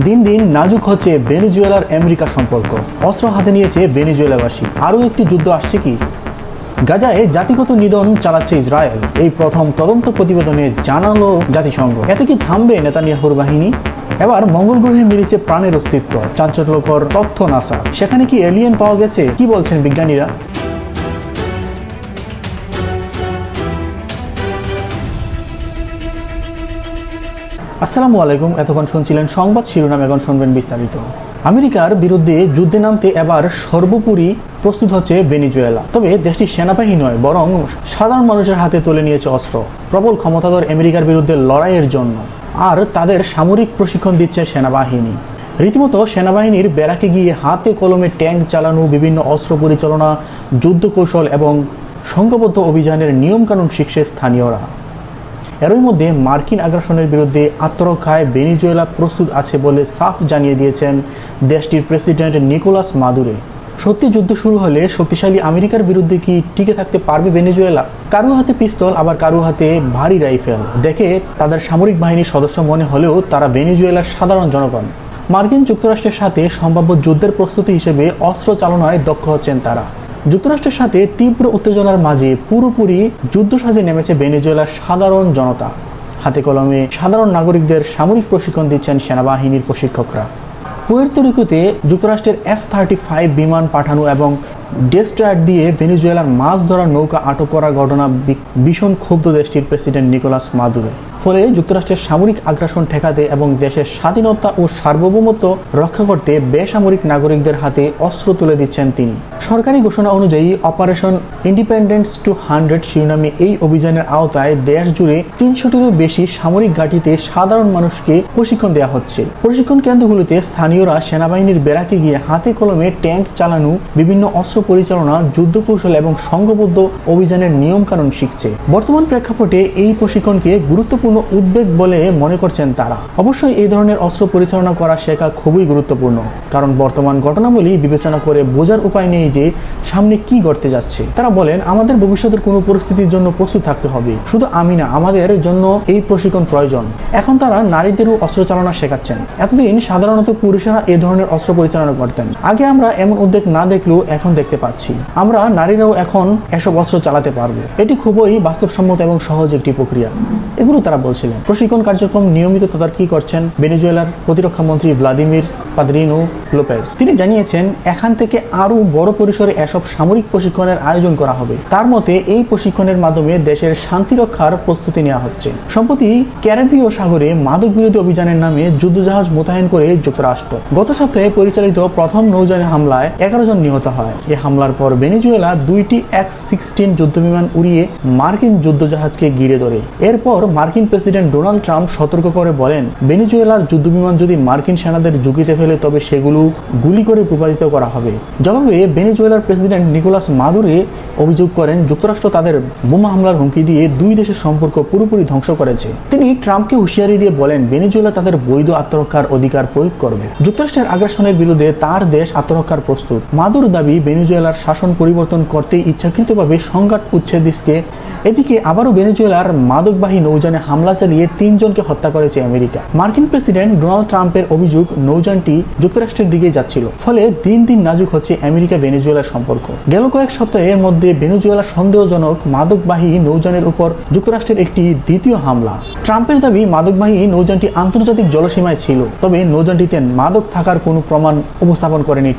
দিন দিন নাজুক হচ্ছে ভেনেজুয়েলার আমেরিকা সম্পর্ক। অস্ত্র হাতে নিয়েছে ভেনেজুয়েলাবাসী। আরও একটি যুদ্ধ আসছে কি? গাজায় জাতিগত নিধন চালাচ্ছে ইসরায়েল, এই প্রথম তদন্ত প্রতিবেদনে জানালো জাতিসংঘ। এতে কি থামবে নেতানিয়াহুর বাহিনী? এবার মঙ্গল গ্রহে মিলেছে প্রাণের অস্তিত্ব, চাঞ্চল্যকর তথ্য নাসা। সেখানে কি এলিয়েন পাওয়া গেছে? কি বলছেন বিজ্ঞানীরা? আসসালামু আলাইকুম। এতক্ষণ শুনছিলেন সংবাদ শিরোনাম, এখন শুনবেন বিস্তারিত। আমেরিকার বিরুদ্ধে যুদ্ধে নামতে এবার সর্বোপরি প্রস্তুত হচ্ছে ভেনেজুয়েলা। তবে দেশটির সেনাবাহিনী নয়, বরং সাধারণ মানুষের হাতে তুলে নিয়েছে অস্ত্র, প্রবল ক্ষমতাধর আমেরিকার বিরুদ্ধে লড়াইয়ের জন্য। আর তাদের সামরিক প্রশিক্ষণ দিচ্ছে সেনাবাহিনী। রীতিমতো সেনাবাহিনীর ব্যারাকে গিয়ে হাতে কলমে ট্যাঙ্ক চালানো, বিভিন্ন অস্ত্র পরিচালনা, যুদ্ধ কৌশল এবং সংঘবদ্ধ অভিযানের নিয়মকানুন শিখছে স্থানীয়রা। এরই মধ্যে মার্কিন আগ্রাসনের বিরুদ্ধে আত্মরক্ষায় ভেনেজুয়েলা প্রস্তুত আছে বলে সাফ জানিয়ে দিয়েছেন দেশটির প্রেসিডেন্ট নিকোলাস মাদুরো। সত্যি যুদ্ধ শুরু হলে শক্তিশালী আমেরিকার বিরুদ্ধে কি টিকে থাকতে পারবে ভেনেজুয়েলা? কারো হাতে পিস্তল, আবার কারো হাতে ভারী রাইফেল। দেখে তাদের সামরিক বাহিনীর সদস্য মনে হলেও তারা ভেনেজুয়েলার সাধারণ জনগণ। মার্কিন যুক্তরাষ্ট্রের সাথে সম্ভাব্য যুদ্ধের প্রস্তুতি হিসেবে অস্ত্র চালনায় দক্ষ হচ্ছেন তারা। যুক্তরাষ্ট্রের সাথে তীব্র উত্তেজনার মাঝে পুরোপুরি যুদ্ধ সাজে নেমেছে ভেনেজুয়েলার সাধারণ জনতা। হাতে কলমে সাধারণ নাগরিকদের সামরিক প্রশিক্ষণ দিচ্ছেন সেনাবাহিনীর প্রশিক্ষকরা। পুয়ের্তো রিকোতে যুক্তরাষ্ট্রের F-35 বিমান পাঠানো এবং ডেস্ট্রয়ার দিয়ে ভেনেজুয়েলার মাছ ধরার নৌকা আটক করার ঘটনা ভীষণ ক্ষুব্ধ দেশটির প্রেসিডেন্ট নিকোলাস মাদুরো। ফলে যুক্তরাষ্ট্রের সামরিক আগ্রাসন ঠেকাতে এবং দেশের স্বাধীনতা ও সার্বভৌমত্ব রক্ষা করতে বেসামরিক নাগরিকদের হাতে অস্ত্র তুলে দিচ্ছেন তিনি। সরকারি ঘোষণা অনুযায়ী অপারেশন ইন্ডিপেন্ডেন্স 200 শিরোনামে এই অভিযানের আওতায় দেশ জুড়ে 300টিরও বেশি সামরিক ঘাঁটিতে সাধারণ মানুষকে প্রশিক্ষণ দেওয়া হচ্ছে। প্রশিক্ষণ কেন্দ্রগুলোতে স্থানীয়রা সেনাবাহিনীর ব্যারাকে গিয়ে হাতে কলমে ট্যাঙ্ক চালানো, বিভিন্ন অস্ত্র পরিচালনা, যুদ্ধ কৌশল এবং সংঘবদ্ধ অভিযানের নিয়মকানুন শিখছে। বর্তমান প্রেক্ষাপটে এই প্রশিক্ষণকে গুরুত্বপূর্ণ উদ্বেগ বলে মনে করছেন তারা। অবশ্যই এই ধরনের অস্ত্র পরিচালনা করা শেখা খুবই গুরুত্বপূর্ণ, কারণ বর্তমান ঘটনাবলী বিবেচনা করে বোঝার উপায় নেই যে সামনে কি ঘটতে যাচ্ছে। তারা বলেন, আমাদের ভবিষ্যতের কোনো পরিস্থিতির জন্য প্রস্তুত থাকতে হবে। শুধু আমি না, আমাদের জন্য এই প্রশিক্ষণ প্রয়োজন। এখন তারা নারীদেরও অস্ত্র চালনা শেখাচ্ছেন। এতদিন সাধারণত পুরুষেরা এই ধরনের অস্ত্র পরিচালনা করতেন। আগে আমরা এমন উদ্যোগ না দেখলেও এখন দেখতে পাচ্ছি আমরা নারীরাও এখন এসব অস্ত্র চালাতে পারবো। এটি খুবই বাস্তবসম্মত এবং সহজ একটি প্রক্রিয়া, এগুলো তারা বলছিলেন। প্রশিক্ষণ কার্যক্রম নিয়মিত তদারকি করছেন ভেনেজুয়েলার প্রতিরক্ষা মন্ত্রী ভ্লাদিমির পাদ্রিনো লোপেজ। তিনি জানিয়েছেন, এখান থেকে আরও বড় পরিসরে এসব সামরিক প্রশিক্ষণের আয়োজন করা হবে। তার মতে এই প্রশিক্ষণের মাধ্যমে দেশের শান্তি রক্ষার প্রস্তুতি নেওয়া হচ্ছে। সম্প্রতি ক্যারিবীয় সাগরে মাদক বিরোধী অভিযানের নামে যুদ্ধজাহাজ মোতায়েন করে যুক্তরাষ্ট্র। গত সপ্তাহে পরিচালিত প্রথম নৌযানে হামলায় 11 জন নিহত হয়। এই হামলার পর ভেনেজুয়েলা 2টি X-16 যুদ্ধবিমান উড়িয়ে মার্কিন যুদ্ধজাহাজকে ঘিরে ধরে। এরপর মার্কিন প্রেসিডেন্ট ডোনাল্ড ট্রাম্প সতর্ক করে বলেন, ভেনেজুয়েলার যুদ্ধবিমান যদি মার্কিন সেনাদের ঝুঁকিতে ফেলে তবে সেগুলো গুলি করে ভূপাতিত করা হবে। জবাবে ভেনেজুয়েলার প্রেসিডেন্ট নিকোলাস মাদুরো অভিযোগ করেন, যুক্তরাষ্ট্র তাদের বোমা হামলার হুমকি দিয়ে দুই দেশের সম্পর্ক পুরোপুরি ধ্বংস করেছে। তিনি ট্রাম্পকে হুঁশিয়ারি দিয়ে বলেন, ভেনেজুয়েলা তাদের বৈধ আত্মরক্ষার অধিকার প্রয়োগ করবে। যুক্তরাষ্ট্রের আগ্রাসনের বিরুদ্ধে তার দেশ আত্মরক্ষার প্রস্তুত। মাদুরোর দাবি, ভেনেজুয়েলার শাসন পরিবর্তন করতে ইচ্ছাকৃতভাবে সংঘাত উচ্ছেদ দিচ্ছে। এদিকে আবারও ভেনেজুয়েলার মাদকবাহী নৌযানে হামলা চালিয়ে 3 জনকে হত্যা করেছে আমেরিকা। মার্কিন প্রেসিডেন্ট ডোনাল্ড ট্রাম্পের অভিযোগ, নৌযানটি যুক্তরাষ্ট্রের দিকে যাচ্ছিল। ফলে দিন দিন নাজুক হচ্ছে আমেরিকা ভেনেজুয়েলার সম্পর্ক। গেল কয়েক সপ্তাহের মধ্যে ভেনেজুয়েলার সন্দেহজনক মাদকবাহী নৌযানের উপর যুক্তরাষ্ট্রের একটি দ্বিতীয় হামলা। ট্রাম্পের দাবি, মাদকবাহী নৌযানটি আন্তর্জাতিক জলসীমায় ছিল, তবে নৌযানটিতে মাদক থাকার কোনো প্রমাণ উপস্থাপন করেনি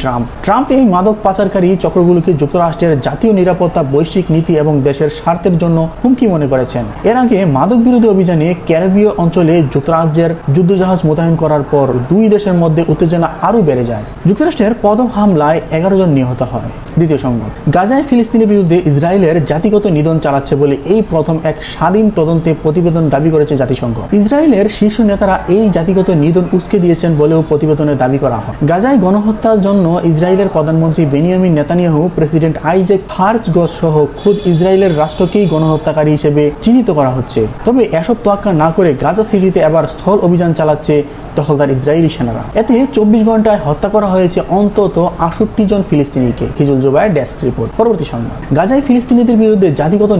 ট্রাম্প এই মাদক পাচারকারী চক্রগুলোকে যুক্তরাষ্ট্রের জাতীয় নিরাপত্তা, বৈশ্বিক নীতি এবং দেশের স্বার্থের জন্য হুমকি মনে করেছেন। এর আগে মাদক বিরোধী অভিযানে ক্যারিবীয় অঞ্চলে যুক্তরাজ্যের যুদ্ধজাহাজ মোতায়েন করার পর দুই দেশের মধ্যে উত্তেজনা আরও বেড়ে যায়। যুক্তরাষ্ট্রের প্রথম হামলায় 11 জন নিহত হয়। দ্বিতীয় সংবাদ, গাজায় ফিলিস্তিনের বিরুদ্ধে ইসরায়েলের জাতিগত নিধন চালাচ্ছে বলে এই প্রথম এক স্বাধীন তদন্তে প্রতিবেদন দাবি করেছে জাতিসংঘ। ইসরায়েলের শীর্ষ নেতারা এই জাতিগত নিধন উস্কে দিয়েছেন বলেও প্রতিবেদনে দাবি করা হয়। গাজায় গণহত্যার জন্য ইসরায়েলের প্রধানমন্ত্রী বেনিয়ামিন নেতানিয়াহু, প্রেসিডেন্ট আইজ্যাক হারজগ সহ খোদ ইসরায়েলের রাষ্ট্রকেই গণহত্যাকারী হিসেবে চিহ্নিত করা হচ্ছে। তবে এসব তোয়াক্কা না করে গাজা সিটিতে এবার স্থল অভিযান চালাচ্ছে দখলদার ইসরায়েলি সেনারা। এতে 24 ঘন্টায় হত্যা করা হয়েছে অন্তত 68 জন ফিলিস্তিনিকে। হিজুল জুবায়ের ডেস্ক রিপোর্ট। পরবর্তী সংবাদ, গাজায় ফিলিস্তিনিদের বিরুদ্ধে জাতিগত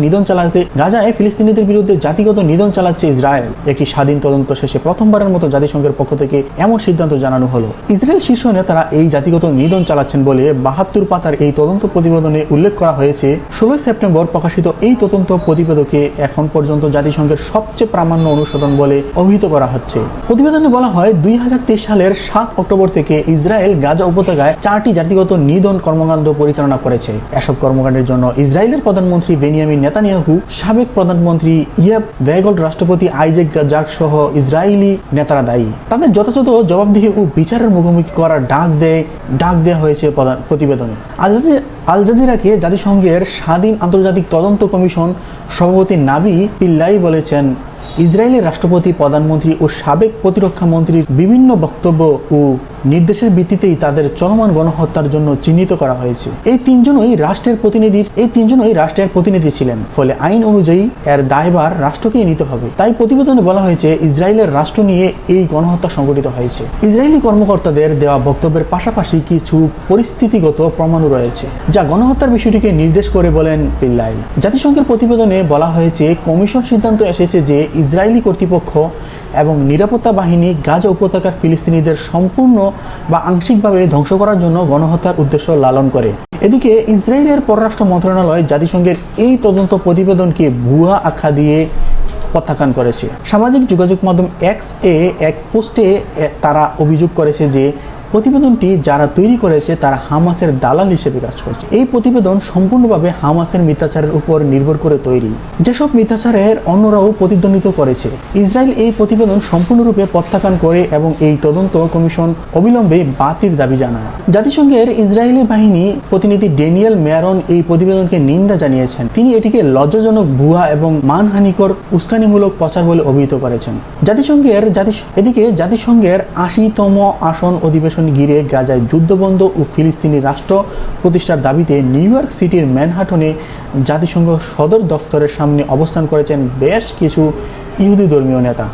নিধন চালাচ্ছে ইসরায়েল। একটি স্বাধীন তদন্ত শেষে প্রথমবারের মতো জাতিসংঘের পক্ষ থেকে এমন সিদ্ধান্ত জানানো হলো। ইসরায়েল শীর্ষ নেতারা এই জাতিগত নিধন চালাচ্ছেন বলে 72 পাতার এই তদন্ত প্রতিবেদনে উল্লেখ করা হয়েছে। 16 সেপ্টেম্বর প্রকাশিত এই তদন্ত প্রতিবেদকে এখন পর্যন্ত জাতিসংঘের সবচেয়ে প্রামাণ্য অনুসন্ধান বলে অভিহিত করা হচ্ছে। প্রতিবেদনে বলা হয় 2023 সালের 7 অক্টোবর থেকে ইসরায়েল গাজা উপত্যকায় 4টি জাতিগত নিধন কর্মকাণ্ড পরিচালনা করেছে। এসব কর্মকাণ্ডের জন্য ইসরায়েলের প্রধানমন্ত্রী বেনিয়ামিন নেতানিয়াহু, সাবেক প্রধানমন্ত্রী ইয়েব ভ্যাগল্ট, রাষ্ট্রপতি আইজেক জাক সহ ইসরায়েলি নেতারা দায়ী। তাদের যথাযথ জবাবদিহি ও বিচারের মুখোমুখি করার ডাক দেওয়া হয়েছে প্রতিবেদনে। আল জাজিরাকে জাতিসংঘের স্বাধীন আন্তর্জাতিক তদন্ত কমিশন সভাপতি নাবি পিল্লাই বলেছেন, ইসরায়েলের রাষ্ট্রপতি, প্রধানমন্ত্রী ও সাবেক প্রতিরক্ষা মন্ত্রীর বিভিন্ন বক্তব্য ও নির্দেশের ভিত্তিতেই তাদের চলমান গণহত্যার জন্য চিহ্নিত করা হয়েছে। এই তিনজনই রাষ্ট্রের প্রতিনিধি ছিলেন, ফলে আইন অনুযায়ী এর দায়ভার রাষ্ট্রকেই নিতে হবে। তাই প্রতিবেদনে বলা হয়েছে ইসরায়েলের রাষ্ট্র নিয়ে এই গণহত্যা সংঘটিত হয়েছে। ইসরায়েলি কর্মকর্তাদের দেওয়া বক্তব্যের পাশাপাশি কিছু পরিস্থিতিগত প্রমাণও রয়েছে যা গণহত্যার বিষয়টিকে নির্দেশ করে বলেন পিল্লাই। জাতিসংঘের প্রতিবেদনে বলা হয়েছে, কমিশন সিদ্ধান্ত এসেছে যে ইসরায়েলি কর্তৃপক্ষ এবং নিরাপত্তা বাহিনী গাজা উপত্যকার ফিলিস্তিনিদের সম্পূর্ণ বা আংশিকভাবে ধ্বংস করার জন্য গণহত্যার উদ্দেশ্য লালন করে। এদিকে ইসরায়েলের পররাষ্ট্র মন্ত্রণালয় জাতিসংঘের এই তদন্ত প্রতিবেদনকে ভুয়া আখ্যা দিয়ে প্রত্যাখ্যান করেছে। সামাজিক যোগাযোগ মাধ্যম এক্স এ এক পোস্টে তারা অভিযোগ করেছে যে প্রতিবেদনটি যারা তৈরি করেছে তারা হামাসের দালাল হিসেবে কাজ করছে। এই প্রতিবেদন সম্পূর্ণভাবে হামাসের মিথ্যাচারের উপর নির্ভর করে তৈরি, যেসব মিথ্যাচারের অন্যরাও প্রতিদ্বন্দ্বিতা করেছে। ইসরায়েল এই প্রতিবেদন সম্পূর্ণরূপে প্রত্যাখ্যান করে এবং এই তদন্ত কমিশন অবিলম্বে বাতিল দাবি জানায়। জাতিসংঘের ইসরায়েলি বাহিনী প্রতিনিধি ড্যানিয়েল মেয়ারন এই প্রতিবেদনকে নিন্দা জানিয়েছেন। তিনি এটিকে লজ্জাজনক, ভুয়া এবং মানহানিকর উস্কানিমূলক প্রচার বলে অভিহিত করেছেন। এদিকে জাতিসংঘের 80তম আসন অধিবেশন ঘিরে গাজায় যুদ্ধবন্ধ ও ফিলিস্তিনি রাষ্ট্র প্রতিষ্ঠার দাবিতে নিউ ইয়র্ক সিটির ম্যানহাটনে জাতিসংঘ সদর দফতরের সামনে অবস্থান করেছেন বেশ কিছু ইহুদি ধর্মীয় নেতা।